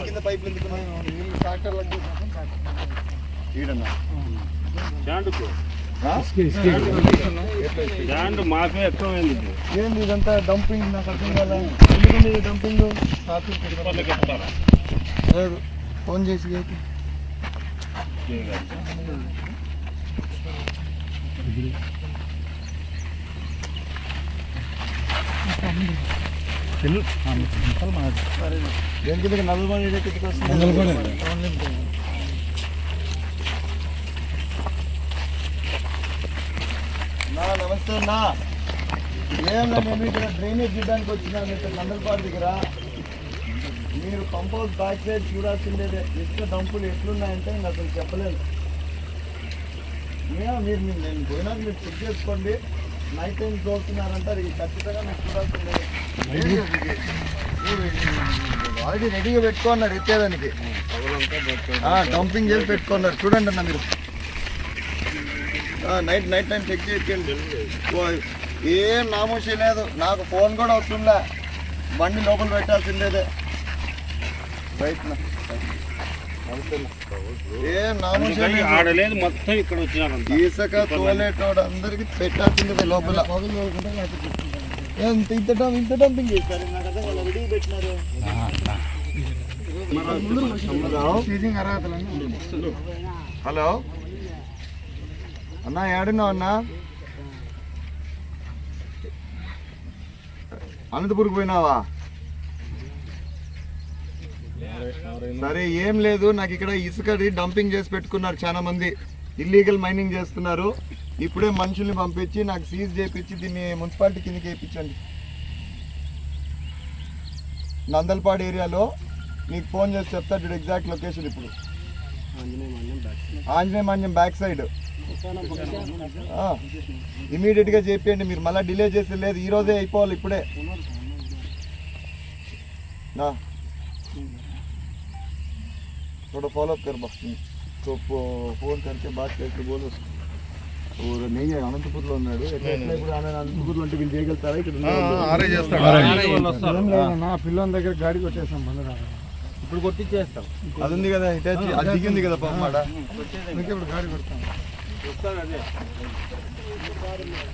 కింద పైపులు ఎందుకు ట్రాక్టర్లకు మాకే ఎక్కువ ఏంది ఇదంతా డంపింగ్? నాకు అర్థం కాలే. ఎందుకండి డంపింగ్? లేదు, ఫోన్ చేసి దేనికి నల్లమణి నమస్తే అన్నా. ఏమన్నా నేను ఇక్కడ డ్రైనేజ్ చూడడానికి వచ్చినాను ఇక్కడ నందలపాడు దగ్గర. మీరు పంప్ హౌస్ బ్యాక్ సైడ్ చూడాల్సిందే. ఇసుక డంపులు ఎట్లున్నాయంటే ఇంకా అసలు చెప్పలేదు. మీరు నేను పోయినాక మీరు చెక్ చేసుకోండి. నైట్ టైం చూస్తున్నారంటారు, ఇది ఖచ్చితంగా మీరు చూడాల్సిందే. ఆల్రెడీ రెడీగా పెట్టుకున్నారు ఎత్తేదానికి, డంపింగ్ చేసి పెట్టుకున్నారు. చూడండి అన్న మీరు నైట్ టైం చెక్ చేయండి. ఏం నామోషి లేదు, నాకు ఫోన్ కూడా వస్తుందా. బండి లోపల పెట్టాల్సిందేదే. రైట్ ఏం నామోషి ఆడలేదు. మొత్తం ఇక్కడ వచ్చిన ఇసుక తోలేటోడు అందరికి పెట్టాల్సిందే లోపల. ఇంత డంపింగ్ చేస్తారు, నాకు అర్థం వాళ్ళు రెడీ పెట్టినారు. హలో అన్నా, ఏడున్నావు అన్నా? అనంతపూర్కి పోయినావా? సరే, ఏం లేదు. నాకు ఇక్కడ ఇసుకది డంపింగ్ చేసి పెట్టుకున్నారు చాలా మంది. ఇల్లీగల్ మైనింగ్ చేస్తున్నారు. ఇప్పుడే మనుషుల్ని పంపించి నాకు సీజ్ చేయించి దీన్ని మున్సిపాలిటీ కిందకి వేయించండి. నందల్పాడు ఏరియాలో నీకు ఫోన్ చేసి చెప్తా చూడు ఎగ్జాక్ట్ లొకేషన్. ఇప్పుడు ఆంజనేయ మాన్యం బ్యాక్ సైడ్ ఇమీడియట్గా చెప్పండి. మీరు మళ్ళీ డిలే చేసి లేదు, ఈరోజే అయిపోవాలి. ఇప్పుడే నా थोड़ा फॉलोअप कर बस तो फोन करके बात करके बोलो. और नहीं है అనంతపూర్లో ఉన్నాడు. ఇప్పుడు అనంతపూర్లో అంటే వీళ్ళు చేయగలుగుతారా? ఇక్కడ పిల్లల దగ్గర గాడికి వచ్చేస్తాం. ఇప్పుడు కొట్టించేస్తాం. అది ఉంది కదా, ఇటాచి అది దిగింది కదా పాప. ఇప్పుడు గాడి కొడతాం.